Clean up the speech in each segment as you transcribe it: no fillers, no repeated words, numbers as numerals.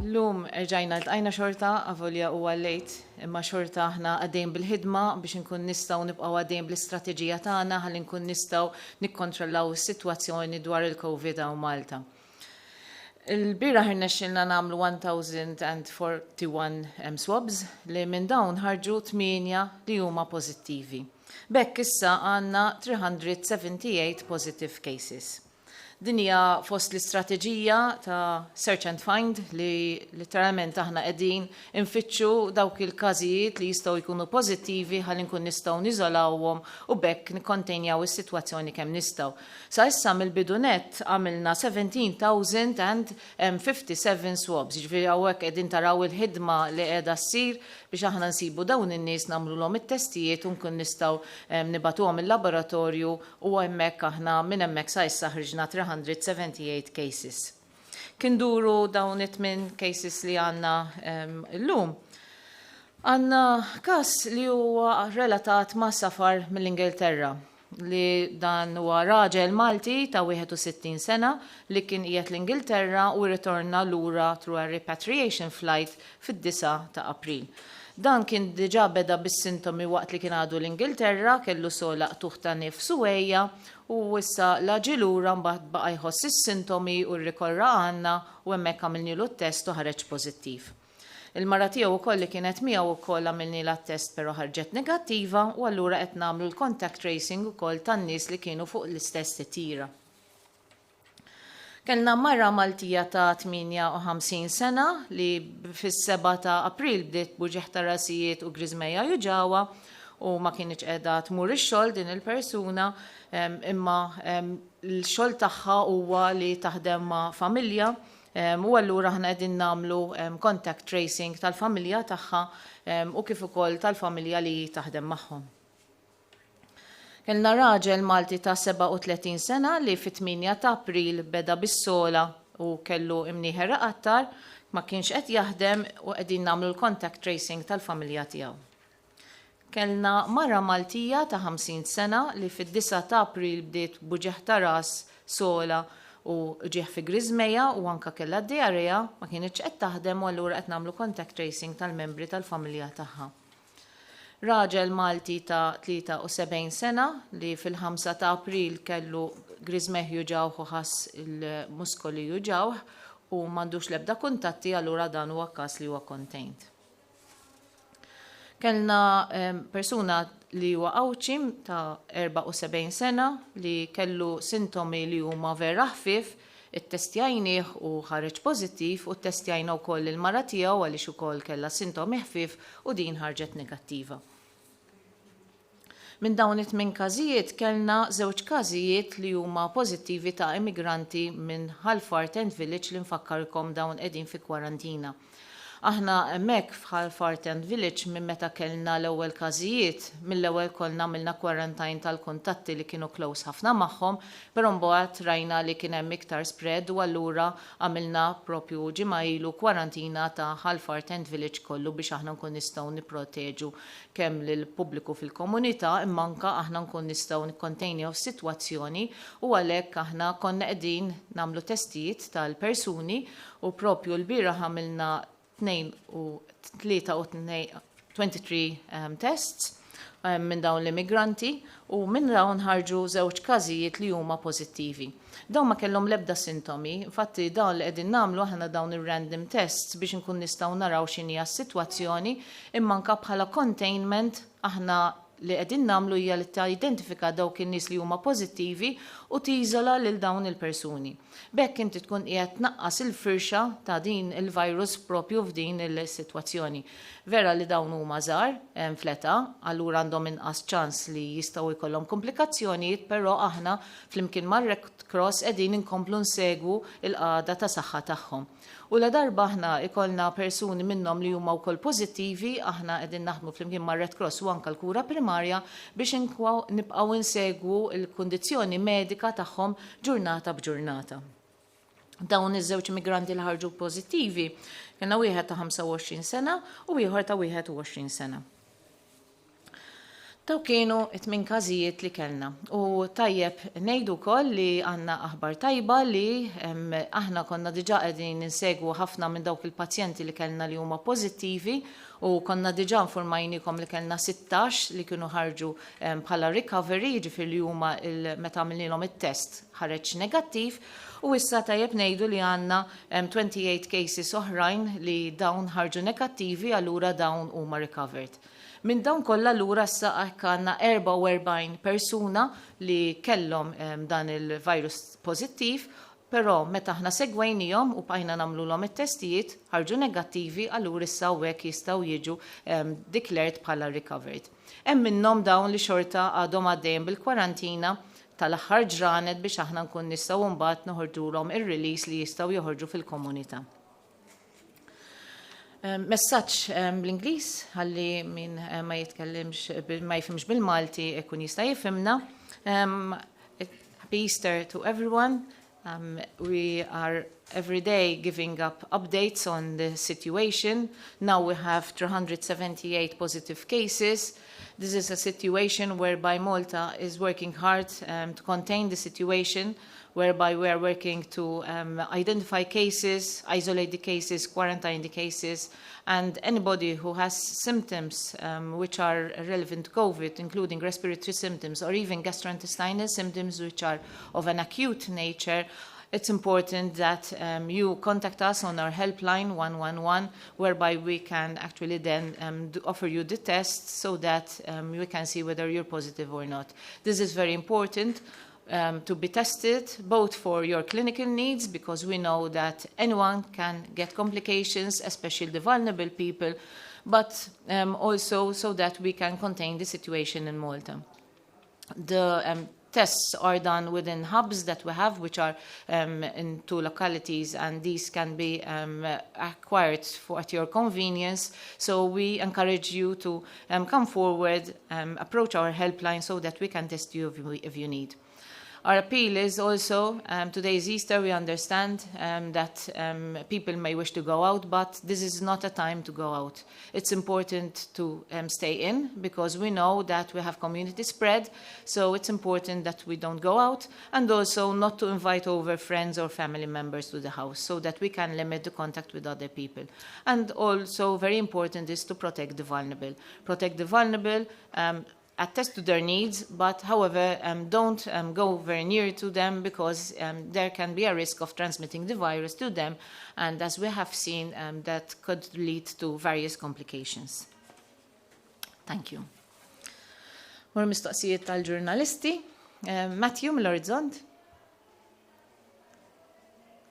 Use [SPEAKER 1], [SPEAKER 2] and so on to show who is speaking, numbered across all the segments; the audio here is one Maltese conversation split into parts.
[SPEAKER 1] Lum rġajna l-tqajna xorta avolja u għallejt, imma xorta aħna għaddejn bil-ħidma biex nkun nistaw nibqaw għaddejn bl-istrateġija tagħna ħalli nkun nistaw nikkontrollaw is-sitwazzjoni dwar il-COVID u Malta. Il-bira ħirnexxilna nagħmlu 1041 swabs li minn dawn ħarġu 8 li huma pożittivi. Bekk issa għandna 378 positive cases. Din hija fost l-istrateġija ta' search and find li literalment aħna qegħdin infittxu dawk il-każijiet li jistgħu jkunu pożittivi ħalli nkun nistgħu niżolawhom u bekk nikkontenjaw is-sitwazzjoni kemm nistgħu. Sa issa mill-bidunet għamilna 17,057 swabs, jiġifieri hawnhekk qegħdin taraw il-ħidma li qiegħda ssir biex aħna nsibu dawn in-nies nagħmluhom it-testijiet u nkun nistgħu nibatuhom il-laboratorju u hemmhekk aħna minn hemmhekk sa issa ħriġna 378 cases. Kien duru dawn it-8 cases li għandna llum. Għandna każ li huwa relatat ma' safar mill-Ingilterra li dan huwa raġel Malti ta' 61 sena li kien qiegħed l-Ingilterra u ritorna lura through a repatriation flight fid-9 ta' April. Dan kien diġà beda bis-sintomi waqt li kien għadu l-Ingilterra, kellu solaq tuħta nifs u ejja u issa laġi lura mbagħad baqa' jħoss is-sintomi u rrikorra għandna u hemmhekk għamilnilu t-test u ħareġ pożittiv. Il-mara tiegħu wkoll li kienet miegħu wkoll għamilnila t-test però ħarġet negattiva u allura qed nagħmlu l-contact tracing ukoll tan-nies li kienu fuq l-istess titjira. Kellna marra Maltija ta' 58 sena li fis-7 ta' April bdiet buġeħ ta' rasijiet u griżmejja juġawa u ma kienx qiegħda tmur ix-xogħol din il-persuna imma l-xogħol tagħha huwa li taħdem ma' familja u allura aħna qegħdin nagħmlu contact tracing tal-familja tagħha u kif ukoll tal-familja li taħdem magħhom. Kellna raġel Malti ta' 37 sena li fit-8 ta' April beda bis-sola u kellu imnieħer qattar, ma kienx qed jaħdem u qegħdin nagħmlu l-contact tracing tal-familja tiegħu. Kellna mara Maltija ta' 50 sena li fid-9 ta' April bdiet buġeħ ta' ras sola u ġieħ fi griżmejja u anke kellha diarrea ma kienx qed taħdem u allura qed nagħmlu contact tracing tal-membri tal-familja tagħha. Raġel Malti ta' 73 sena li fil-5 ta' April kellu griżmeħ juġawh u ħass il-muskoli juġawh u m'għandux l-ebda kuntatti allura dan huwa każ li huwa contained. Kellna persuna li huwa awċim ta' 74 sena li kellu sintomi li huma vera ħfief, it-testjajnieh u ħareġ pożittiv u ttestjajna wkoll il-mara tiegħu għaliex ukoll kellha sintomi ħfief u din ħarġet negattiva. Minn dawn it-8 każijiet kellna 2 każijiet li huma pożittivi ta' immigranti minn Halfartent Village li nfakkarkom dawn qegħdin fi kwarantina. Aħna hemmhekk f'Halfartent Village minn meta kellna l-ewwel każijiet, mill-ewwel kollna għamilna quarantine tal-kuntatti li kienu close ħafna magħhom, però mbagħad rajna li kien hemm iktar spread u allura għamilna propju ġimgħa ilu kwarantina ta' Halfartent Village kollu biex aħna nkun nistgħu nipproteġu kemm lill-pubbliku fil-komunità imma anke aħna nkun nistgħu nikkontenjaw is-sitwazzjoni u għalhekk aħna konna qegħdin nagħmlu testijiet tal-persuni u propju l-bieraħ għamilna 23 tests minn dawn l-immigranti u minn dawn ħarġu 2 każijiet li huma pożittivi. Dawn ma kellhom l-ebda sintomi, infatti dawn li qegħdin nagħmlu aħna dawn ir-random tests biex inkun nistgħu naraw x'inhi s-sitwazzjoni imma anke bħala containment aħna li qegħdin nagħmlu hija li tidentifika dawk in-nies li huma pożittivi u tiżola lil dawn il-persuni. Bekk inti tkun qiegħed tnaqqas il-firxa ta' din il-virus propju f'din il-sitwazzjoni. Vera li dawn huma żgħar fleta, allura għandhom inqas ċans li jistgħu jkollhom komplikazzjonijiet, però aħna flimkien mar-Red Cross qegħdin inkomplu nsegwu l-qagħda ta' saħħa tagħhom. U la darba aħna ikollna persuni minnhom li huma wkoll pożittivi, aħna qegħdin naħdmu flimkien mar-Red Cross u anke l-kura primarja biex nibqgħu insegwu l-kundizzjoni medika tagħhom ġurnata b'ġurnata. Dawn iż-żewġ immigranti li ħarġu pożittivi kellna wieħed ta' 25 sena u ieħor ta' 21 sena. Daw kienu 8 każijiet li kellna. U tajjeb ngħidu wkoll li għandna aħbar tajba li aħna konna diġà qegħdin insegwu ħafna minn dawk il-pazjenti li kellna li huma pożittivi u konna diġà informajnikom li kellna 16 li kienu ħarġu bħala recovery, ġifieri li huma meta għamilnilhom it-test ħareġ negattiv. U issa tajjeb ngħidu li għandna 28 cases oħrajn li dawn ħarġu negattivi, allura dawn huma recovered. Minn dawn kollha allura issa għandna 44 persuna li kellhom dan il-virus pożittiv, però meta aħna segwejnihom u bqajna nagħmluhom it-testijiet ħarġu negattivi, allura issa hekk jistgħu jiġu declared bħala recovered. Hemm minnhom dawn li xorta għadhom għaddejjem bil-kwarantina tal-aħħar ġranet biex aħna nkun nistgħu mbagħad noħorġulhom ir-release li jistgħu joħorġu fil-komunità. Messaġġ bl-Ingliż ħalli min ma jitkellimx ma jifhimx bil-Malti ikun jista' jifhimna. Happy Easter to everyone. We are every day giving up updates on the situation. Now we have 378 positive cases. This is a situation whereby Malta is working hard to contain the situation, whereby we are working to identify cases, isolate the cases, quarantine the cases, and anybody who has symptoms which are relevant to COVID, including respiratory symptoms or even gastrointestinal symptoms which are of an acute nature, it's important that you contact us on our helpline 111, whereby we can actually then offer you the test so that we can see whether you're positive or not. This is very important. To be tested, both for your clinical needs, because we know that anyone can get complications, especially the vulnerable people, but also so that we can contain the situation in Malta. The tests are done within hubs that we have, which are in 2 localities, and these can be acquired at your convenience. So we encourage you to come forward, approach our helpline so that we can test you if you need. Our appeal is also, today is Easter, we understand that people may wish to go out, but this is not a time to go out. It's important to stay in, because we know that we have community spread, so it's important that we don't go out, and also not to invite over friends or family members to the house, so that we can limit the contact with other people. And also very important is to protect the vulnerable. Protect the vulnerable, attest to their needs, but however, don't go very near to them, because there can be a risk of transmitting the virus to them, and as we have seen, that could lead to various complications. Thank you. Wara mistoqsijiet tal-ġurnalisti, Matthew mill-Orizzont.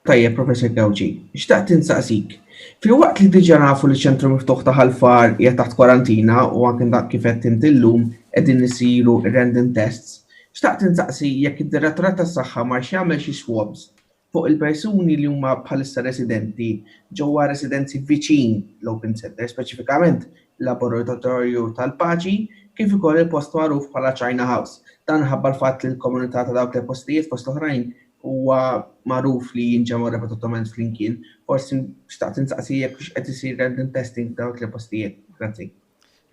[SPEAKER 2] Tajjeb, Professor Gawġi, xtaqt insaqsik. Fil-waqt li diġà nafu li ċentru miftuħ ta' ħalfar qiegħed taħt kwarantina u anke dak kif qed intillum qegħdin isiru random tests, xtaqt insaqsi jekk id-Direttorat tas-Saħħa ma jagħmel xi swabs fuq il-persuni li huma bħalissa residenti ġewwa residenzi viċin l-Open Center, speċifikament l-Laboratorju tal-Paċi, kif ukoll il-post magħruf bħala China House. Dan ħabba l-fatt li l-komunità ta' dawk il-postijiet post oħrajn huwa magħruf li jinġemgħu repetutament flimkien. Forsi xtaqt insaqsi jekk qed isir random testing dawk il-postijiet. Grazzi.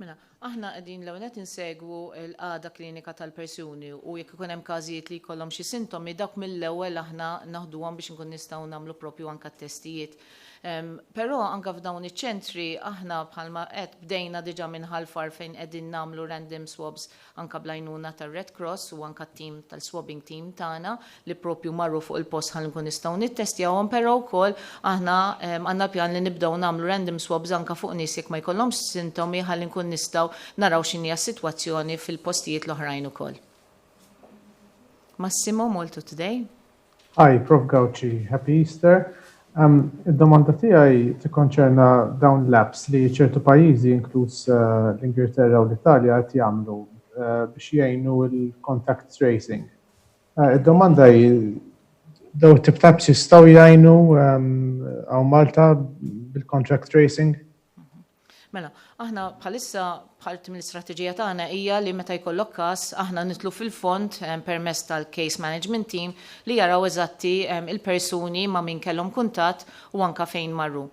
[SPEAKER 1] Mela, aħna qegħdin l-ewwel qed insegwu l-qagħda klinika tal-persuni u jekk ikun hemm każijiet li jkollhom xi sintomi dak mill-ewwel aħna naħduhom biex inkun nistgħu nagħmlu propju anke t-testijiet. Però anke f'dawn iċ-ċentri aħna bħalma qed bdejna diġà minn ħalfar fejn qegħdin nagħmlu random swabs anke bl-għajnuna tar-Red Cross u anke t-tim tal-swabbing team tagħna li propju marru fuq il-post ħalli nkun nistgħu nittestjawhom, però wkoll aħna għandna pjan li nibdew nagħmlu random swabs anke fuq nies jekk ma jkollhomx sintomi ħalli nkun nistgħu naraw x'inhi s-sitwazzjoni fil-postijiet l-oħrajn ukoll. Massimo, molto today.
[SPEAKER 3] Hi, Prof. Gawġi, Happy Easter. Id-domanda tiegħi tikkonċerna dawn labs li ċertu pajjiżi inkluż l-Ingilterra u l-Italja qed jagħmlu biex jgħinu l-contact tracing. Id-domanda hi dawn it-tip labs jistgħu jgħinu hawn Malta bil-contact tracing?
[SPEAKER 1] Mela, Aħna bħalissa parti mill-istrateġija tagħna hija li meta jkollok każ aħna nitlu fil-fond permezz tal-case management team li jaraw eżatti il-persuni ma' min kellhom kuntatt u anka fejn marru.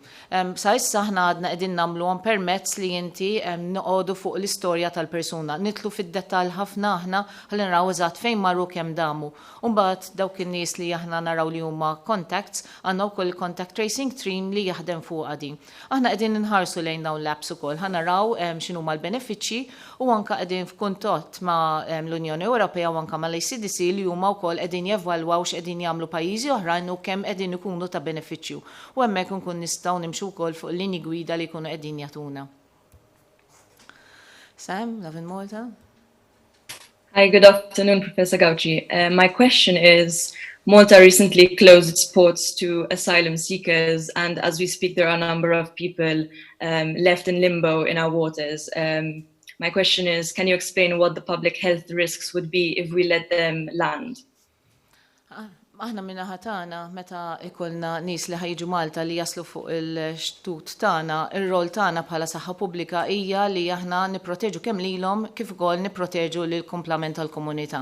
[SPEAKER 1] Sa issa aħna għadna qegħdin nagħmluhom permezz li inti noqogħdu fuq l-istorja tal-persuna. Nitlu fid-dettall ħafna aħna ħalli naraw eżatt fejn marru kemm damu. U mbagħad dawk in-nies li aħna naraw li huma contacts għandna wkoll contact tracing team li jaħdem fuqha din. Aħna qegħdin inħarsu lejn dawn l-apps ukoll. Naraw x'inhuma l-benefiċċji u anke qegħdin f'kuntatt ma' l-Unjoni Ewropea u anke mal-ACDC li huma wkoll qegħdin jevalwaw x'qegħdin jagħmlu pajjiżi oħrajn u kemm qegħdin ikunu ta' benefiċċju. U hemmhekk nkun nistgħu nimxu wkoll fuq linji gwida li jkunu qegħdin jagħtuna. Sam, Lavin Malta.
[SPEAKER 4] Hi, good afternoon, Professor Gauci. My question is, Malta recently closed its ports to asylum seekers, and as we speak, there are a number of people left in limbo in our waters. My question is, can you explain what the public health risks would be if we let them land?
[SPEAKER 1] Aħna minna ħatana, meta ikolna nis li ħajġu Malta li jaslu fuq il-xtut tana, il-rol tana bħala saħħa pubblika hija li aħna niproteġu kemm lilhom kif ukoll niproteġu lill-kumplament tal-komunità.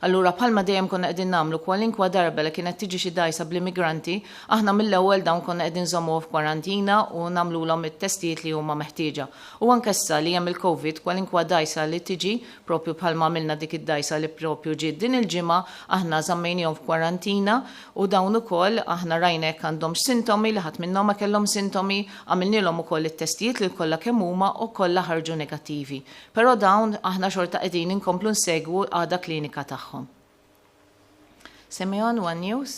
[SPEAKER 1] Allura bħalma dejjem konna qegħdin nagħmlu kwalinkwa darba li kienet tiġi xi dajsa bl-immigranti, aħna mill-ewwel dawn konna qegħdin żommu f'kwarantina u nagħmluhom it-testijiet li huma meħtieġa. U anke issa li hemm il-COVID kwalinkwa dajsa li tiġi propju bħalma għamilna dik id-dajsa li propju ġiet din il-ġimgħa aħna żammejnihom f'kwarantina u dawn ukoll aħna rajna jekk għandhom sintomi li ħadd minnhom ma kellhom sintomi, għamilnilhom ukoll it-testijiet li kollha kemm huma u kollha ħarġu negattivi. Però dawn aħna xorta qegħdin inkomplu nsegwu għada klinika tagħhom. Simeon, One News.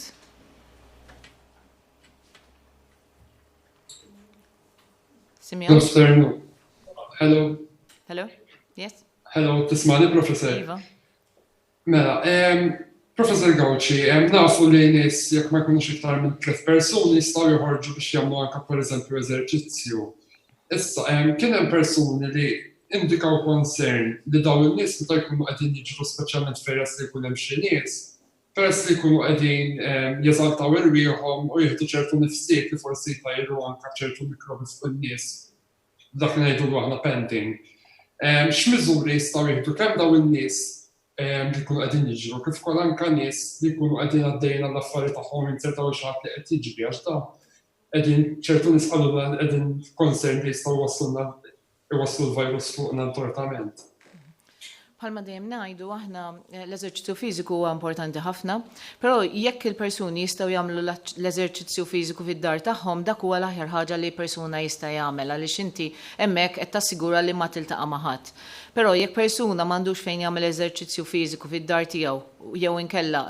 [SPEAKER 1] Simeon.
[SPEAKER 5] Good afternoon. Hello.
[SPEAKER 1] Hello. Yes.
[SPEAKER 5] Hello, tismani, Professor?
[SPEAKER 1] Iva.
[SPEAKER 5] Mela, Professor Gauci, nafu li nis jekk ma jkunux iktar minn 3 persuni jistgħu joħorġu biex jagħmlu anke pereżempju eżerċizzju. Issa, kien hemm persuni li indikaw concern li dawn in-nies meta jkunu qegħdin jiġru speċjalment peress li jkun hemm xi nies, peress li jkunu qegħdin jeżaltaw irwieħhom u jieħdu ċertu nifsiet li forsi jtajru anke ċertu mikrobi fuq in-nies. Dak li ngħidu aħna pending. X'miżuri jistgħu jieħdu kemm dawn in-nies li jkunu qegħdin jiġru, kif ukoll anke nies li jkunu qegħdin għaddejjin għall-affarijiet tagħhom jinsertaw xi ħadd li qed jiġri għax da qegħdin ċertu nies qalulna qegħdin concern li jistgħu iwasslu l-virus fuqna l-trattament.
[SPEAKER 1] Bħalma dejjem ngħidu aħna l-eżerċizzju fiżiku huwa importanti ħafna, però jekk il-persuni jistgħu jagħmlu l-eżerċizzju fiżiku fid-dar tagħhom dak huwa l-aħjar ħaġa li persuna jista' jagħmel għaliex inti hemmhekk qed tassigura li ma tiltaqa' ma' ħadd. Però jekk persuna m'għandux fejn jagħmel eżerċizzju fiżiku fid-dar tiegħu jew inkella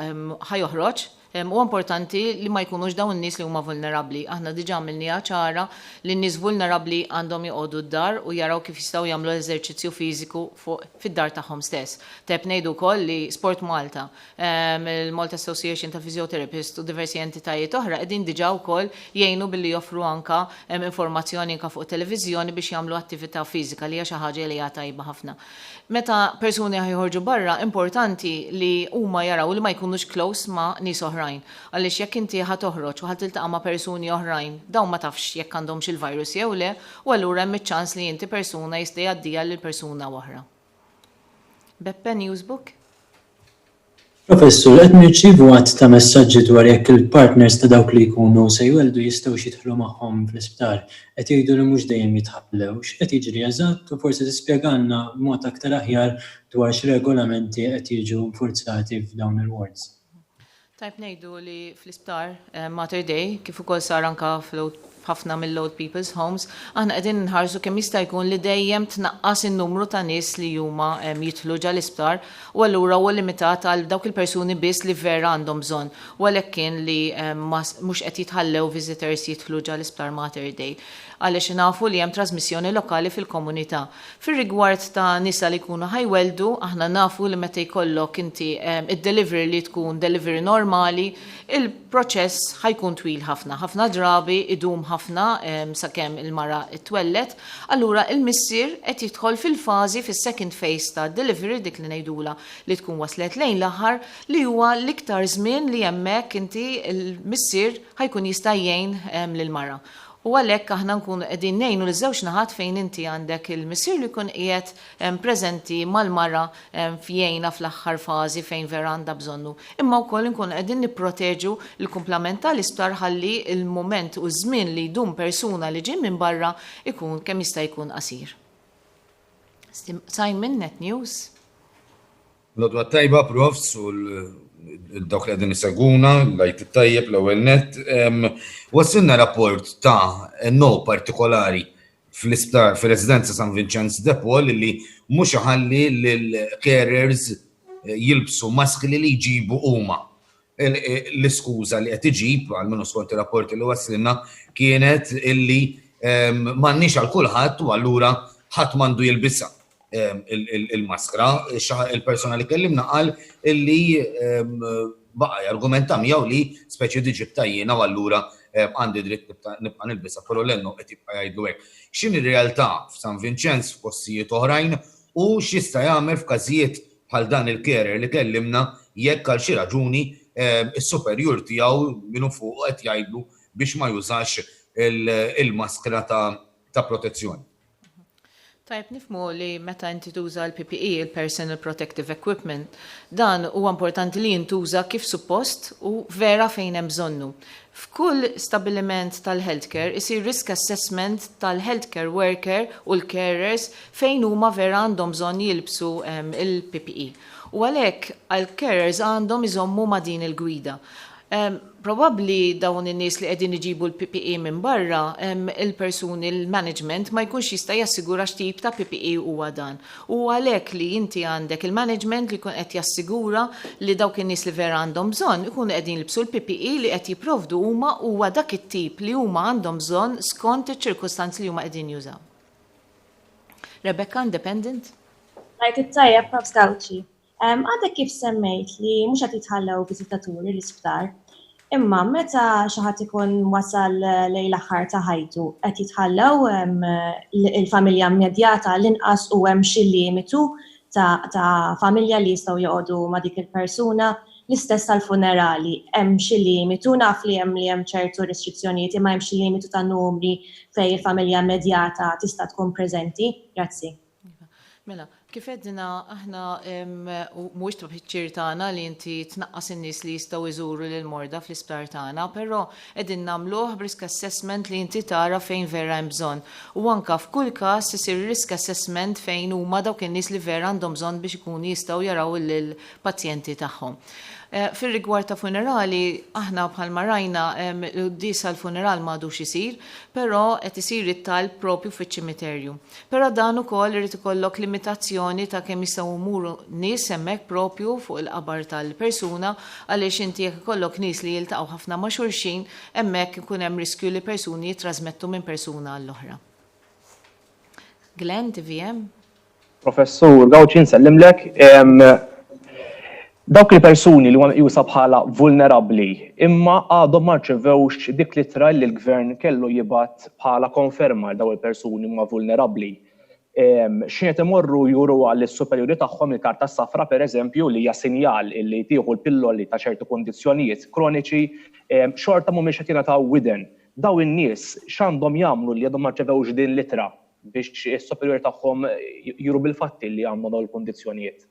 [SPEAKER 1] ħajoħroġ, huwa importanti li ma jkunux dawn in-nies li huma vulnerabbli. Aħna diġà għamilniha ċara li n-nies vulnerabbli għandhom joqogħdu d-dar u jaraw kif jistgħu jagħmlu eżerċizzju fiżiku fid-dar tagħhom stess. Teb ngħidu wkoll li Sport Malta, il-Malta Association ta' Physiotherapists u diversi entitajiet oħra qegħdin diġà wkoll jgħinu billi joffru anke informazzjoni anke fuq televiżjoni biex jagħmlu attività fiżika li hija xi ħaġa li hija tajba ħafna. Meta persuni ħajħorġu barra, importanti li huma jaraw li ma jkunux close ma' nies oħrajn. Għaliex jekk inti ħad toħroġ u ħad tiltaqa' ma' persuni oħrajn, dawn ma tafx jekk għandhomx il-virus jew le, u allura hemm iċ-ċans li inti persuna jista' jgħaddija lil persuna oħra. Beppe Newsbook.
[SPEAKER 6] Professur, qed nirċievu għadd ta' messaġġi dwar jekk il-partners ta' dawk li jkunu se jweldu jistgħu jidħlu magħhom fl-isptar, qed jgħidu li mhux dejjem jitħabblewx, qed jiġri eżatt u forsi tispjegana b'mod aktar aħjar dwar x'regolamenti qed jiġu forzati f'dawn il-wards.
[SPEAKER 1] Tajb ngħidu li fl-isptar Mater Dei kif ukoll sar anke ħafna mill-Old People's Homes, aħna qegħdin nħarsu kemm jista' jkun li dejjem tnaqqas in-numru ta' nies li huma jidħlu ġal-isptar u allura huwa limitat għal dawk il-persuni biss li vera għandhom bżonn. U għalhekk kien li mhux qed jitħallew visitors jidħlu ġal-isptar Mater Dei. Għaliex nafu li hemm trasmissjoni lokali fil-komunità. Fir-rigward ta' nisa li jkunu ħajweldu, aħna nafu li meta jkollok inti id-delivery li tkun delivery normali, il-proċess ħajkun twil ħafna. Ħafna drabi idum ħafna sakemm il-mara twellet, allura il-missier qed jidħol fil-fażi fis-second phase ta' delivery dik li ngħidula li tkun waslet lejn l-aħħar li huwa l-iktar żmien li hemmhekk inti il-missier ħajkun jista' jgħin lill-mara. U għalhekk aħna nkunu qegħdin ngħinu li żewġ naħat fejn inti għandek il-missier li jkun qiegħed preżenti mal-mara fjejna fl-aħħar fażi fejn vera għandha bżonnu. Imma wkoll nkunu qegħdin nipproteġu l-kumplament tal-isptar ħalli il-mument u żmien li jdum persuna li ġie minn barra ikun kemm jista' jkun qasir. Simon, Net News.
[SPEAKER 7] L-odwa tajba, profs, u dawk li għadin iseguna, lajt tajjeb l-ewwel net. Wassilna rapport ta' no partikolari fl-isptar fil-Residenza San Vincenzo de Paul li mhux iħalli lil-carers jilbsu maskli li jġibu huma. L-iskuża li qed iġib għalmenu skont ir-rapporti li wassilna kienet illi m'għandniex għal kulħadd u allura ħadd m'għandu jilbisha il-maskra. Il-persona li kellimna qal illi baqa jargumenta miegħu li speċi diġib tajjina u allura għandi dritt nibqa' nilbisha, però l-ennu qed jibqa' jgħidlu hekk. X'inhi r-realtà f'San Vincenzo f'postijiet oħrajn u x'jista' jagħmel f'każijiet bħal dan il-carer li kellimna jekk għal xi raġuni is-superjur tiegħu minnu fuq qed jgħidlu biex ma jużax il-maskra ta' protezzjoni.
[SPEAKER 1] Tajb, nifmu li meta inti tuża l-PPE, il-Personal Protective Equipment, dan huwa importanti li jintuża kif suppost u vera fejn hemm bżonnu. F'kull stabiliment tal-healthcare isir risk assessment tal-healthcare worker u l-carers fejn huma vera għandhom bżonn jilbsu il-PPE. U għalhekk għall-carers għandhom iżommu ma' din il-gwida. Probabbli dawn in-nies li qegħdin iġibu l-PPE minn barra, il-persuni, il-management ma jkunx jista' jassigura x'tip ta' PPE huwa dan. U għalhekk li inti għandek il-management li jkun qed jassigura li dawk in-nies li vera għandhom bżonn ikunu qegħdin jilbsu l-PPE li qed jipprovdu huma huwa dak it-tip li huma għandhom bżonn skont iċ-ċirkustanzi li huma qegħdin jużaw. Rebecca, Independent?
[SPEAKER 8] Rajt it-tajjeb Prof. Gawci. Għadek kif semmejt li mhux qed jitħallew viżitaturi l-isptar, imma meta xi ħadd ikun wasal lejn l-aħħar ta' ħajtu qed jitħallew il-familja immedjata l-inqas u hemm xi limitu ta' familja li jistgħu joqogħdu ma' dik il-persuna, l-istess tal-funerali hemm xi limitu naf li hemm ċertu restrizzjonijiet imma hemm xi limitu ta' numri fejn il-familja immedjata tista' tkun preżenti. Grazzi.
[SPEAKER 1] Mela, kif għedna aħna mhuwiex tbiċċir tagħna li inti tnaqqas in-nies li jistgħu jżuru lil morda fl-isptar tagħna, però qegħdin nagħmluh b'risk assessment li inti tara fejn vera hemm bżonn. U anke f'kull każ isir risk assessment fejn huma dawk in-nies li vera għandhom bżonn biex ikunu jistgħu jaraw lill-pazjenti tagħhom. Fil-rigward ta' funerali, aħna bħalma rajna l-disa l-funeral m'għadux isir, però qed isir it-talb propju fiċ-ċimiterju. Però dan ukoll irid ikollok limitazzjoni ta' kemm jistgħu jmuru nies hemmhekk propju fuq il-qabar tal-persuna għaliex inti jekk ikollok nies li jiltaqgħu ħafna ma' xulxin, hemmhekk ikun hemm riskju li persuni jittrażmettu minn persuna għall-oħra. Glenn, TVM?
[SPEAKER 9] Professur Gawci, nsellimlek. Dawk li persuni li jusa bħala vulnerabbli imma għadhom ma rċevewx dik l-ittra li l-gvern kellu jibgħat bħala konferma daw il-persuni huma vulnerabbli. X'qed imorru juru għall-superjuri tagħhom il-karta safra pereżempju li hija sinjal li tieħu l-pilloli ta' ċertu kondizzjonijiet kroniċi xorta mhumiex qed jingħataw widen. Daw in-nies x'għandhom jagħmlu li għadhom ma rċevewx din l-ittra biex is-superjuri tagħhom juru bil-fatti li għandhom dawn il-kondizzjonijiet.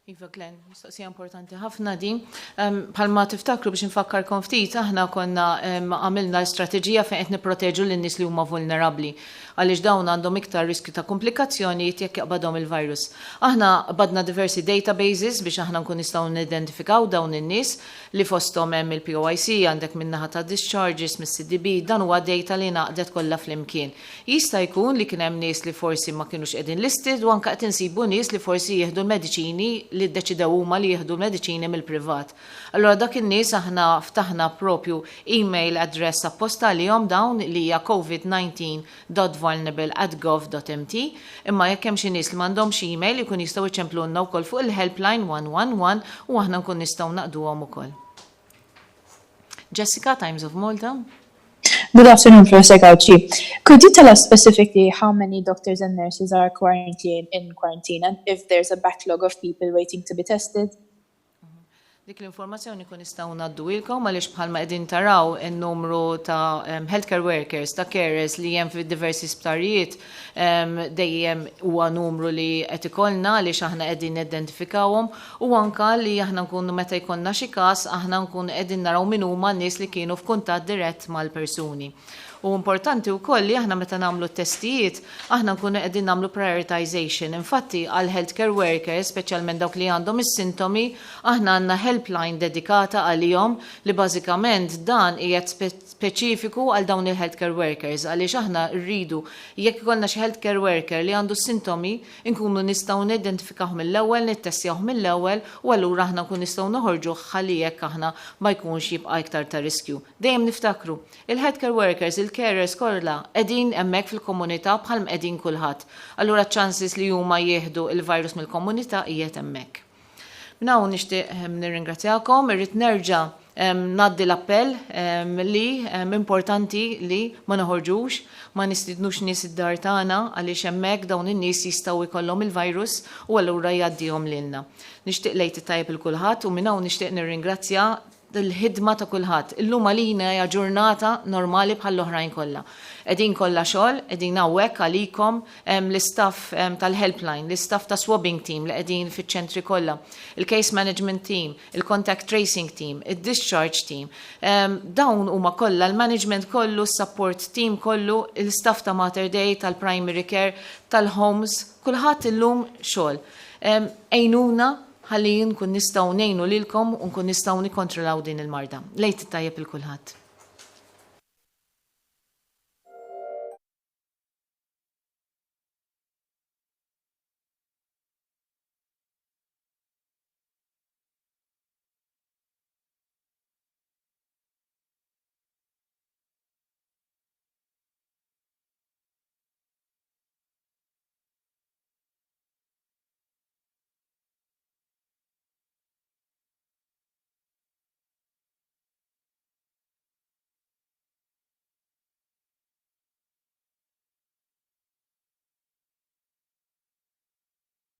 [SPEAKER 1] Iva Glenn, mistoqsija importanti ħafna din. Bħalma tiftakru biex nfakkarkom ftit, aħna konna għamilna l-strateġija fejn qed nipproteġu lin-nies li huma vulnerabbli għaliex dawn għandhom iktar riskju ta' komplikazzjonijiet jekk jaqbadhom il-virus. Aħna badna diversi databases biex aħna nkun nistgħu nidentifikaw dawn in-nies li fosthom hemm il-POIC għandek min-naħa ta' discharges mis-CDB, dan huwa data li naqdet kollha flimkien. Jista' jkun li kien hemm nies li forsi ma kinux qegħdin listed u anke qed insibu nies li forsi jieħdu l-mediċini li ddeċidew huma li jieħdu l-mediċini mill-privat. Allura dak in-nies aħna ftaħna propju email address apposta għalihom dawn li hija covid19.vulnerable@gov.mt, imma jekk hemm xi nies li m'għandhomx email ikun jistgħu jċemplulna wkoll fuq il-helpline 111 u aħna nkun nistgħu naqduhom ukoll. Jessica, Times of Malta.
[SPEAKER 10] Good afternoon, Professor Gawci. Could you tell us specifically how many doctors and nurses are in quarantine and if there's a backlog of people waiting to be tested?
[SPEAKER 1] Dik l-informazzjoni kun nistgħu ngħaddu ilkom għaliex bħalma qegħdin taraw in-numru ta' healthcare workers, ta' carers li hemm fid-diversi isptarijiet dejjem huwa numru li qed ikollna għaliex aħna qegħdin nidentifikawhom u anke li aħna nkunu meta jkollna xi każ aħna nkunu qegħdin naraw min huma n-nies li kienu f'kuntatt dirett mal-persuni. U importanti wkoll li aħna meta nagħmlu testijiet, aħna nkunu qegħdin nagħmlu prioritization. Infatti għal healthcare workers, speċjalment dawk li għandhom is-sintomi, aħna għandna helpline dedikata għalihom li bażikament dan qiegħed speċifiku għal dawn il-healthcare workers għaliex aħna rridu jekk ikollna xi healthcare worker li għandu sintomi nkunu nistgħu nidentifikawh mill-ewwel, nittestjawh mill-ewwel u allura aħna nkunu nistgħu noħorġu ħalli jekk aħna ma jkunx jibqa' iktar ta' riskju. Dejjem niftakru, il-healthcare workers, il-carers kollha qegħdin hemmhekk fil-komunità bħal qegħdin kulħadd. Allura chances li huma jieħdu il-virus mill-komunità qiegħed hemmhekk. Minn hawn nixtieq nirringrazzjakom, irrid nerġa' naddi l-appell li importanti li ma noħorġux, ma nistidnux nies id-dar tagħna għaliex hemmhekk dawn in-nies jistgħu jkollhom il-virus u allura jgħaddihom lilna. Nixtieq lejt it-tajjeb il kulħadd u minn hawn nixtieq nirringrazzja il-ħidma ta' kulħadd. Illum għalina hija ġurnata normali bħall-oħrajn kollha. Qegħdin kollha xogħol, qegħdin hawnhekk għalikom l-istaff tal-helpline, l-istaff ta' swabbing team li qegħdin fiċ-ċentri kollha, il-case management team, il-contact tracing team, il-discharge team. Dawn huma kollha l-management kollu, s-support team kollu, il-staff ta' Mater Dei, tal-primary care, tal-homes, kulħadd illum xogħol. Ejnuna ħalli nkun nistgħu ngħinu lilkom u nkun nistgħu nikkontrollaw din il-marda. Lejt it-tajjeb il kulħadd.